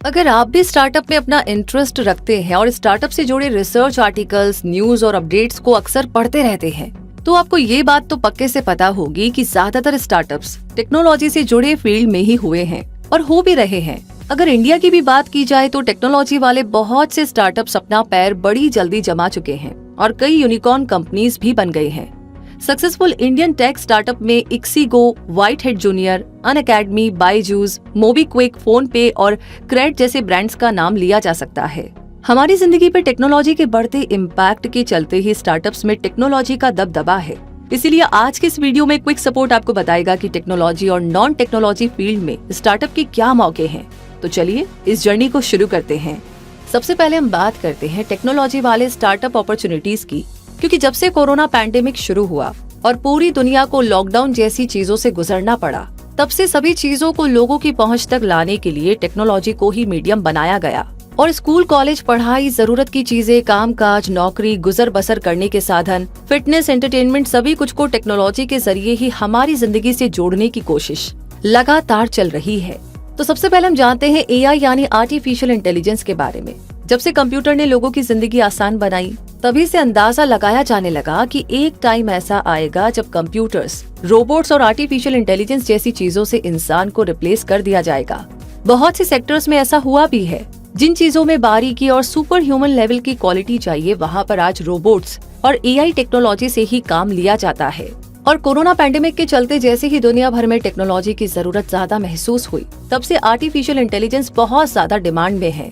अगर आप भी स्टार्टअप में अपना इंटरेस्ट रखते हैं और स्टार्टअप से जुड़े रिसर्च आर्टिकल्स, न्यूज और अपडेट्स को अक्सर पढ़ते रहते हैं, तो आपको ये बात तो पक्के से पता होगी कि ज्यादातर स्टार्टअप्स टेक्नोलॉजी से जुड़े फील्ड में ही हुए हैं और हो भी रहे हैं। अगर इंडिया की भी बात की जाए तो टेक्नोलॉजी वाले बहुत से स्टार्टअप्स अपना पैर बड़ी जल्दी जमा चुके हैं और कई यूनिकॉर्न कंपनीज भी बन गए हैं। सक्सेसफुल इंडियन टेक स्टार्टअप में ixigo, WhiteHat Junior, Unacademy, Byju's, MobiKwik, PhonePe और क्रेड जैसे ब्रांड्स का नाम लिया जा सकता है। हमारी जिंदगी पर टेक्नोलॉजी के बढ़ते इम्पैक्ट के चलते ही स्टार्टअप्स में टेक्नोलॉजी का दबदबा है। इसीलिए आज के इस वीडियो में क्विक सपोर्ट आपको बताएगा कि टेक्नोलॉजी और नॉन टेक्नोलॉजी फील्ड में स्टार्टअप के क्या मौके हैं। तो चलिए इस जर्नी को शुरू करते हैं। सबसे पहले हम बात करते हैं टेक्नोलॉजी वाले स्टार्टअप अपॉर्चुनिटीज की, क्योंकि जब से कोरोना पैंडेमिक शुरू हुआ और पूरी दुनिया को लॉकडाउन जैसी चीजों से गुजरना पड़ा, तब से सभी चीजों को लोगों की पहुंच तक लाने के लिए टेक्नोलॉजी को ही मीडियम बनाया गया और स्कूल, कॉलेज, पढ़ाई, जरूरत की चीजें, कामकाज, नौकरी, गुजर बसर करने के साधन, फिटनेस, एंटरटेनमेंट, सभी कुछ को टेक्नोलॉजी के जरिए ही हमारी जिंदगी से जोड़ने की कोशिश लगातार चल रही है। तो सबसे पहले हम जानते हैं एआई यानी आर्टिफिशियल इंटेलिजेंस के बारे में। जब से कंप्यूटर ने लोगों की जिंदगी आसान बनाई, तभी से अंदाजा लगाया जाने लगा कि एक टाइम ऐसा आएगा जब कंप्यूटर्स, रोबोट्स और आर्टिफिशियल इंटेलिजेंस जैसी चीजों से इंसान को रिप्लेस कर दिया जाएगा। बहुत से सेक्टर्स में ऐसा हुआ भी है। जिन चीजों में बारीकी और सुपर ह्यूमन लेवल की क्वालिटी चाहिए, वहाँ पर आज रोबोट्स और एआई टेक्नोलॉजी से ही काम लिया जाता है। और कोरोना पैंडेमिक के चलते जैसे ही दुनिया भर में टेक्नोलॉजी की जरूरत ज्यादा महसूस हुई, तब से आर्टिफिशियल इंटेलिजेंस बहुत ज्यादा डिमांड में है।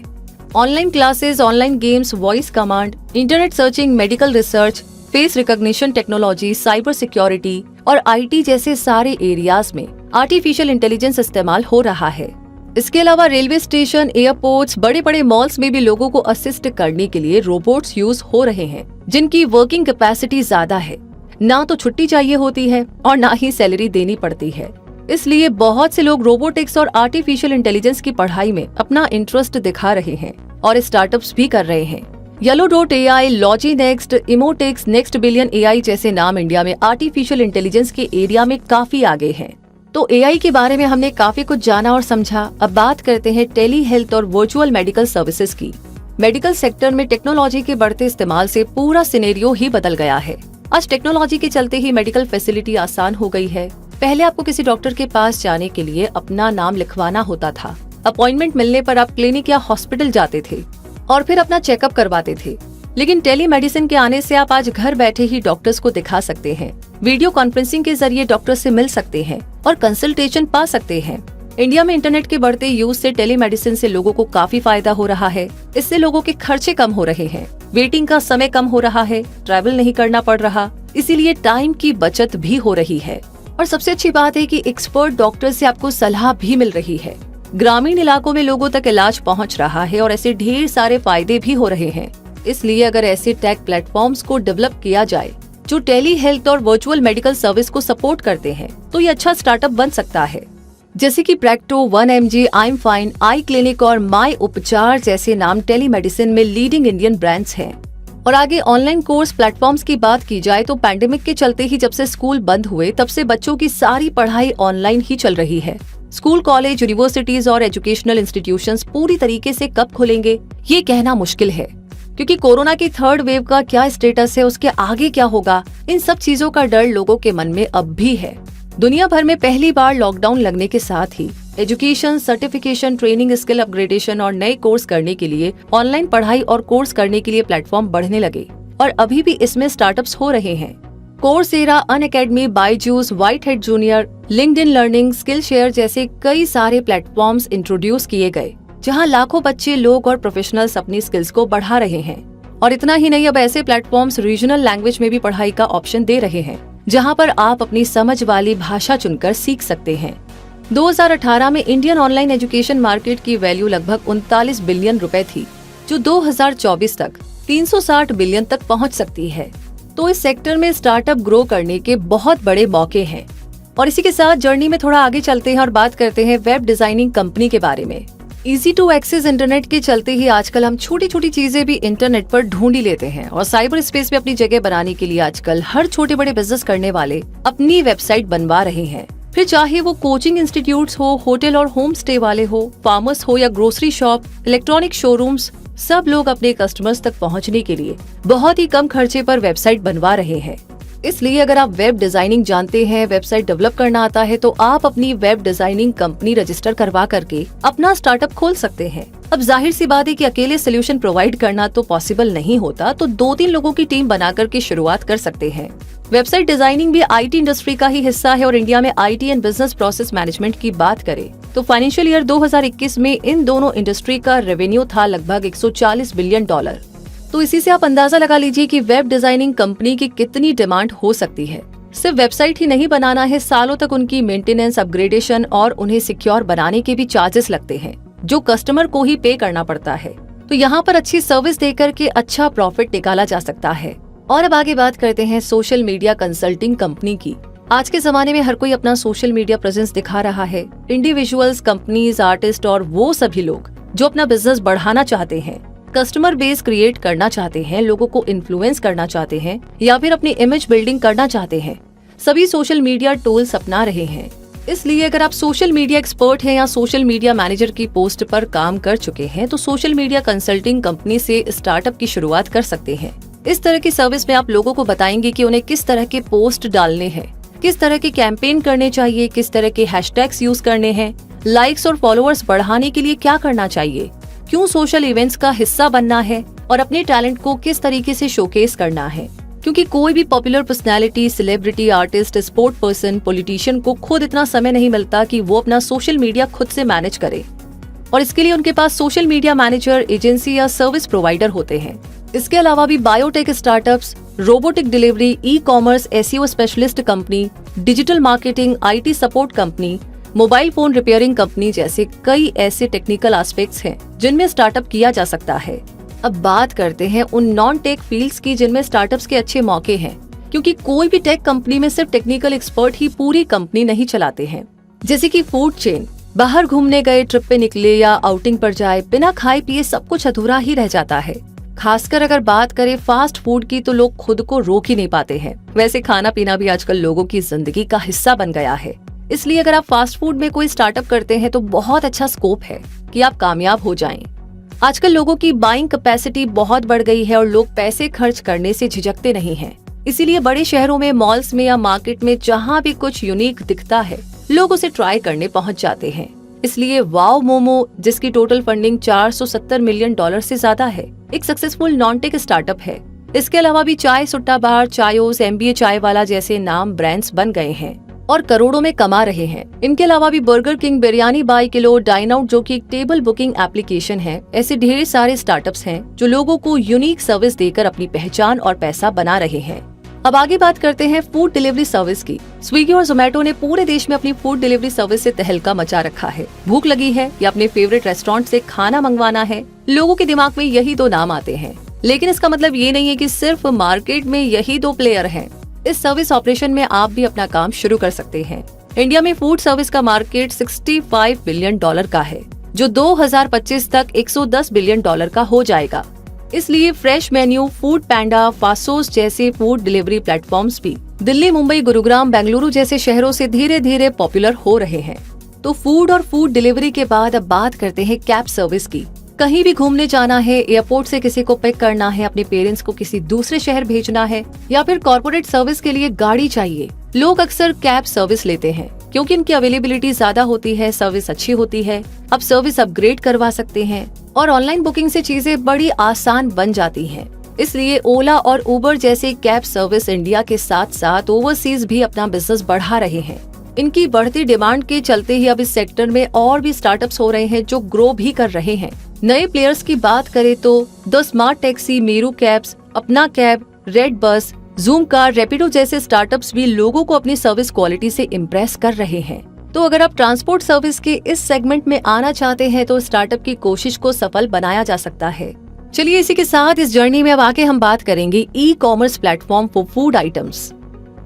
Online classes, online games, voice command, internet searching, medical research, face recognition technology, cyber security और आईटी जैसे सारे एरियाज में आर्टिफिशियल इंटेलिजेंस इस्तेमाल हो रहा है। इसके अलावा रेलवे स्टेशन, एयरपोर्ट्स, बड़े बड़े मॉल्स में भी लोगों को असिस्ट करने के लिए रोबोट्स यूज हो रहे हैं, जिनकी वर्किंग कैपेसिटी ज्यादा है। ना तो छुट्टी चाहिए होती है और ना ही सैलरी देनी पड़ती है। इसलिए बहुत से लोग रोबोटिक्स और आर्टिफिशियल इंटेलिजेंस की पढ़ाई में अपना इंटरेस्ट दिखा रहे हैं और स्टार्टअप्स भी कर रहे हैं। Yellow.ai, लॉजीनेक्स्ट, इमोटेक्स, नेक्स्ट बिलियन एआई जैसे नाम इंडिया में आर्टिफिशियल इंटेलिजेंस के एरिया में काफी आगे हैं। तो एआई के बारे में हमने काफी कुछ जाना और समझा। अब बात करते हैं टेली हेल्थ और वर्चुअल मेडिकल सर्विसेज की। मेडिकल सेक्टर में टेक्नोलॉजी के बढ़ते इस्तेमाल से पूरा सिनेरियो ही बदल गया है। आज टेक्नोलॉजी के चलते ही मेडिकल फैसिलिटी आसान हो गई है। पहले आपको किसी डॉक्टर के पास जाने के लिए अपना नाम लिखवाना होता था। अपॉइंटमेंट मिलने पर आप क्लिनिक या हॉस्पिटल जाते थे और फिर अपना चेकअप करवाते थे। लेकिन टेलीमेडिसिन के आने से आप आज घर बैठे ही डॉक्टर्स को दिखा सकते हैं, वीडियो कॉन्फ्रेंसिंग के जरिए डॉक्टर से मिल सकते हैं और कंसल्टेशन पा सकते हैं। इंडिया में इंटरनेट के बढ़ते यूज से टेलीमेडिसिन से लोगों को काफी फायदा हो रहा है। इससे लोगों के खर्चे कम हो रहे हैं, वेटिंग का समय कम हो रहा है, ट्रैवल नहीं करना पड़ रहा, इसीलिए टाइम की बचत भी हो रही है। और सबसे अच्छी बात है कि एक्सपर्ट डॉक्टर से आपको सलाह भी मिल रही है। ग्रामीण इलाकों में लोगों तक इलाज पहुंच रहा है और ऐसे ढेर सारे फायदे भी हो रहे हैं। इसलिए अगर ऐसे टेक प्लेटफॉर्म्स को डेवलप किया जाए जो टेली हेल्थ और वर्चुअल मेडिकल सर्विस को सपोर्ट करते हैं, तो ये अच्छा स्टार्टअप बन सकता है। जैसे कि Practo, 1mg, I'm Fine, I clinic और माई उपचार जैसे नाम टेलीमेडिसिन में लीडिंग इंडियन ब्रांड्स हैं। और आगे ऑनलाइन कोर्स प्लेटफॉर्म्स की बात की जाए तो पैंडेमिक के चलते ही जब से स्कूल बंद हुए, तब से बच्चों की सारी पढ़ाई ऑनलाइन ही चल रही है। स्कूल, कॉलेज, यूनिवर्सिटीज और एजुकेशनल इंस्टीट्यूशंस पूरी तरीके से कब खुलेंगे ये कहना मुश्किल है, क्योंकि कोरोना की थर्ड वेव का क्या स्टेटस है, उसके आगे क्या होगा, इन सब चीजों का डर लोगों के मन में अब भी है। दुनिया भर में पहली बार लॉकडाउन लगने के साथ ही education, certification, training, skill upgradation और नए कोर्स करने के लिए, ऑनलाइन पढ़ाई और कोर्स करने के लिए प्लेटफॉर्म बढ़ने लगे और अभी भी इसमें स्टार्टअप्स हो रहे हैं। Coursera, Unacademy, Byju's, whitehead junior, LinkedIn learning, skill share जैसे कई सारे प्लेटफॉर्म्स इंट्रोड्यूस किए गए, जहां लाखों बच्चे, लोग और प्रोफेशनल्स अपनी स्किल्स को बढ़ा रहे हैं। और इतना ही नहीं, अब ऐसे प्लेटफॉर्म्स रीजनल लैंग्वेज में भी पढ़ाई का ऑप्शन दे रहे हैं, जहां पर आप अपनी समझ वाली भाषा चुनकर सीख सकते हैं। 2018 में इंडियन ऑनलाइन एजुकेशन मार्केट की वैल्यू लगभग 39 बिलियन रुपए थी, जो 2024 तक 360 बिलियन तक पहुंच सकती है। तो इस सेक्टर में स्टार्टअप ग्रो करने के बहुत बड़े मौके हैं। और इसी के साथ जर्नी में थोड़ा आगे चलते हैं और बात करते हैं वेब डिजाइनिंग कंपनी के बारे में। इजी टू एक्सेस इंटरनेट के चलते ही आजकल हम छोटी छोटी चीजें भी इंटरनेट पर ढूंढ ही लेते हैं और साइबर स्पेस में अपनी जगह बनाने के लिए आजकल हर छोटे बड़े बिजनेस करने वाले अपनी वेबसाइट बनवा रहे हैं। फिर चाहे वो कोचिंग इंस्टीट्यूट्स हो, होटल और होम स्टे वाले हो, फार्मर्स हो या ग्रोसरी शॉप, इलेक्ट्रॉनिक शोरूम्स, सब लोग अपने कस्टमर्स तक पहुंचने के लिए बहुत ही कम खर्चे पर वेबसाइट बनवा रहे हैं। इसलिए अगर आप वेब डिजाइनिंग जानते हैं, वेबसाइट डेवलप करना आता है, तो आप अपनी वेब डिजाइनिंग कंपनी रजिस्टर करवा करके अपना स्टार्टअप खोल सकते हैं। अब जाहिर सी बात है कि अकेले सोल्यूशन प्रोवाइड करना तो पॉसिबल नहीं होता, तो 2-3 लोगों की टीम बना करके शुरुआत कर सकते हैं। वेबसाइट डिजाइनिंग भी आईटी इंडस्ट्री का ही हिस्सा है और इंडिया में IT and business process management की बात करें तो फाइनेंशियल ईयर 2021 में इन दोनों इंडस्ट्री का रेवेन्यू था लगभग $140 बिलियन। तो इसी से आप अंदाजा लगा लीजिए कि वेब डिजाइनिंग कंपनी की कितनी डिमांड हो सकती है। सिर्फ वेबसाइट ही नहीं बनाना है, सालों तक उनकी मेंटेनेंस, अपग्रेडेशन और उन्हें सिक्योर बनाने के भी चार्जेस लगते हैं, जो कस्टमर को ही पे करना पड़ता है। तो यहाँ पर अच्छी सर्विस देकर के अच्छा प्रॉफिट निकाला जा सकता है। और अब आगे बात करते हैं सोशल मीडिया कंसल्टिंग कंपनी की। आज के जमाने में हर कोई अपना सोशल मीडिया प्रेजेंस दिखा रहा है। इंडिविजुअल्स, कंपनीज, आर्टिस्ट और वो सभी लोग जो अपना बिजनेस बढ़ाना चाहते हैं, कस्टमर बेस क्रिएट करना चाहते हैं, लोगों को इन्फ्लुएंस करना चाहते हैं या फिर अपनी इमेज बिल्डिंग करना चाहते हैं, सभी सोशल मीडिया टूल्स अपना रहे हैं। इसलिए अगर आप सोशल मीडिया एक्सपर्ट हैं या सोशल मीडिया मैनेजर की पोस्ट पर काम कर चुके हैं तो सोशल मीडिया कंसल्टिंग कंपनी से स्टार्टअप की शुरुआत कर सकते हैं। इस तरह की सर्विस में आप लोगों को बताएंगे कि उन्हें किस तरह के पोस्ट डालने हैं, किस तरह के कैंपेन करने चाहिए, किस तरह के हैशटैग्स यूज करने हैं, लाइक्स और फॉलोअर्स बढ़ाने के लिए क्या करना चाहिए, क्यों सोशल इवेंट्स का हिस्सा बनना है और अपने टैलेंट को किस तरीके से शोकेस करना है। क्योंकि कोई भी popular personality, celebrity, artist, sport person, politician को खुद इतना समय नहीं मिलता कि वो अपना सोशल मीडिया खुद से मैनेज करे और इसके लिए उनके पास सोशल मीडिया मैनेजर, एजेंसी या सर्विस प्रोवाइडर होते हैं। इसके अलावा भी biotech startups, robotic delivery, e commerce, SEO specialist company, digital marketing, IT support company, mobile phone repairing company जैसे कई ऐसे टेक्निकल एस्पेक्ट्स हैं जिनमें स्टार्टअप किया जा सकता है। अब बात करते हैं उन नॉन टेक फील्ड्स की जिनमें स्टार्टअप्स के अच्छे मौके हैं, क्योंकि कोई भी टेक कंपनी में सिर्फ टेक्निकल एक्सपर्ट ही पूरी कंपनी नहीं चलाते हैं। जैसे कि फूड चेन, बाहर घूमने गए, ट्रिप पे निकले या आउटिंग पर जाए, बिना खाए पिए सब कुछ अधूरा ही रह जाता है। खासकर अगर बात करें फास्ट फूड की तो लोग खुद को रोक ही नहीं पाते हैं। वैसे खाना पीना भी आजकल लोगों की जिंदगी का हिस्सा बन गया है। इसलिए अगर आप फास्ट फूड में कोई स्टार्टअप करते हैं तो बहुत अच्छा स्कोप है कि आप कामयाब हो जाएं। आजकल लोगों की बाइंग कैपेसिटी बहुत बढ़ गई है और लोग पैसे खर्च करने से झिझकते नहीं हैं। इसीलिए बड़े शहरों में, मॉल्स में या मार्केट में जहाँ भी कुछ यूनिक दिखता है, लोग उसे ट्राई करने पहुँच जाते हैं। इसलिए वाओ मोमो, जिसकी टोटल फंडिंग $470 मिलियन से ज्यादा है, एक सक्सेसफुल नॉन टेक स्टार्टअप है। इसके अलावा भी चाय सुट्टा बार, चायोस, MBA चाय वाला जैसे नाम ब्रांड्स बन गए हैं और करोड़ों में कमा रहे हैं। इनके अलावा भी Burger King, Biryani By Kilo, Dine Out जो कि एक टेबल बुकिंग एप्लीकेशन है, ऐसे ढेर सारे स्टार्टअप्स हैं जो लोगों को यूनिक सर्विस देकर अपनी पहचान और पैसा बना रहे हैं। अब आगे बात करते हैं फूड डिलीवरी सर्विस की। स्विगी और जोमेटो ने पूरे देश में अपनी फूड डिलीवरी सर्विस से तहलका मचा रखा है। भूख लगी है या अपने फेवरेट रेस्टोरेंट से खाना मंगवाना है, लोगों के दिमाग में यही दो नाम आते हैं। लेकिन इसका मतलब ये नहीं है कि सिर्फ मार्केट में यही दो प्लेयर हैं। इस सर्विस ऑपरेशन में आप भी अपना काम शुरू कर सकते हैं। इंडिया में फूड सर्विस का मार्केट $65 बिलियन का है, जो 2025 तक $110 बिलियन का हो जाएगा। इसलिए फ्रेश मेन्यू, फूड पैंडा, फासोस जैसे फूड डिलीवरी प्लेटफॉर्म्स भी दिल्ली, मुंबई, गुरुग्राम, बेंगलुरु जैसे शहरों से धीरे धीरे पॉपुलर हो रहे हैं। तो फूड और फूड डिलीवरी के बाद अब बात करते हैं कैब सर्विस की। कहीं भी घूमने जाना है, एयरपोर्ट से किसी को पिक करना है, अपने पेरेंट्स को किसी दूसरे शहर भेजना है या फिर कॉर्पोरेट सर्विस के लिए गाड़ी चाहिए, लोग अक्सर कैब सर्विस लेते हैं क्योंकि इनकी अवेलेबिलिटी ज्यादा होती है, सर्विस अच्छी होती है। अब सर्विस अपग्रेड करवा सकते हैं और ऑनलाइन बुकिंग से चीजें बड़ी आसान बन जाती हैं। इसलिए ओला और उबर जैसे कैब सर्विस इंडिया के साथ साथ ओवरसीज भी अपना बिजनेस बढ़ा रहे हैं। इनकी बढ़ती डिमांड के चलते ही अब इस सेक्टर में और भी स्टार्टअप्स हो रहे हैं जो ग्रो भी कर रहे हैं। नए प्लेयर्स की बात करें तो the smart taxi, Meru cabs, अपना cab, red bus, zoom car, Rapido जैसे स्टार्टअप्स भी लोगों को अपनी सर्विस क्वालिटी से इम्प्रेस कर रहे हैं। तो अगर आप ट्रांसपोर्ट सर्विस के इस सेगमेंट में आना चाहते हैं तो स्टार्टअप की कोशिश को सफल बनाया जा सकता है। चलिए इसी के साथ इस जर्नी में अब आके हम बात करेंगे e commerce platform for food items.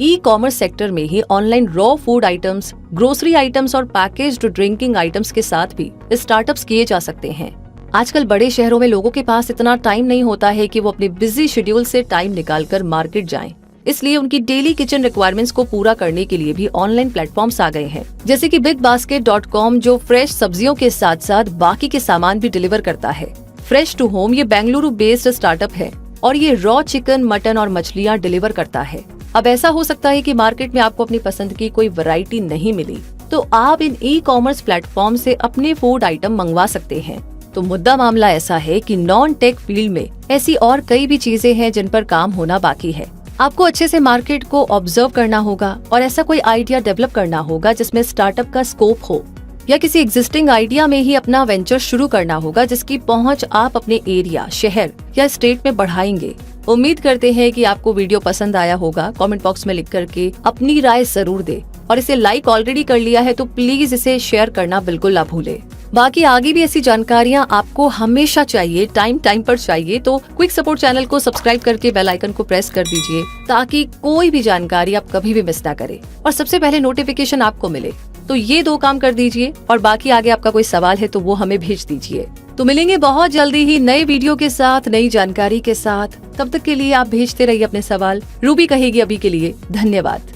E commerce sector में ही online raw food items, grocery items और पैकेज्ड ड्रिंकिंग आइटम्स के साथ भी स्टार्टअप्स किए जा सकते हैं। आजकल बड़े शहरों में लोगों के पास इतना टाइम नहीं होता है कि वो अपने बिजी शेड्यूल से टाइम निकालकर मार्केट जाएं इसलिए उनकी डेली किचन रिक्वायरमेंट्स को पूरा करने के लिए भी ऑनलाइन प्लेटफॉर्म्स आ गए हैं, जैसे कि bigbasket.com जो फ्रेश सब्जियों के साथ साथ बाकी के सामान भी डिलीवर करता है। फ्रेश टू होम ये बेंगलुरु बेस्ड स्टार्टअप है और ये रॉ चिकन, मटन और मछलियाँ डिलीवर करता है। अब ऐसा हो सकता है कि मार्केट में आपको अपनी पसंद की कोई वैरायटी नहीं मिली, तो आप इन ई-कॉमर्स प्लेटफॉर्म से अपने फूड आइटम मंगवा सकते हैं। तो मुद्दा मामला ऐसा है कि नॉन टेक फील्ड में ऐसी और कई भी चीजें हैं जिन पर काम होना बाकी है। आपको अच्छे से मार्केट को ऑब्जर्व करना होगा और ऐसा कोई आइडिया डेवलप करना होगा जिसमें स्टार्टअप का स्कोप हो, या किसी एग्जिस्टिंग आइडिया में ही अपना वेंचर शुरू करना होगा जिसकी पहुंच आप अपने एरिया, शहर या स्टेट में बढ़ाएंगे। उम्मीद करते हैं कि आपको वीडियो पसंद आया होगा। कमेंट बॉक्स में लिख करके अपनी राय जरूर दे और इसे लाइक ऑलरेडी कर लिया है तो प्लीज इसे शेयर करना बिल्कुल ना भूले। बाकी आगे भी ऐसी जानकारियाँ आपको हमेशा चाहिए, टाइम पर चाहिए, तो क्विक सपोर्ट चैनल को सब्सक्राइब करके बेल आइकन को प्रेस कर दीजिए ताकि कोई भी जानकारी आप कभी भी मिस ना करें और सबसे पहले नोटिफिकेशन आपको मिले। तो ये 2 काम कर दीजिए और बाकी आगे आपका कोई सवाल है तो वो हमें भेज दीजिए। तो मिलेंगे बहुत जल्दी ही नए वीडियो के साथ, नई जानकारी के साथ। तब तक के लिए आप भेजते रहिए अपने सवाल। रूबी कहेगी अभी के लिए धन्यवाद।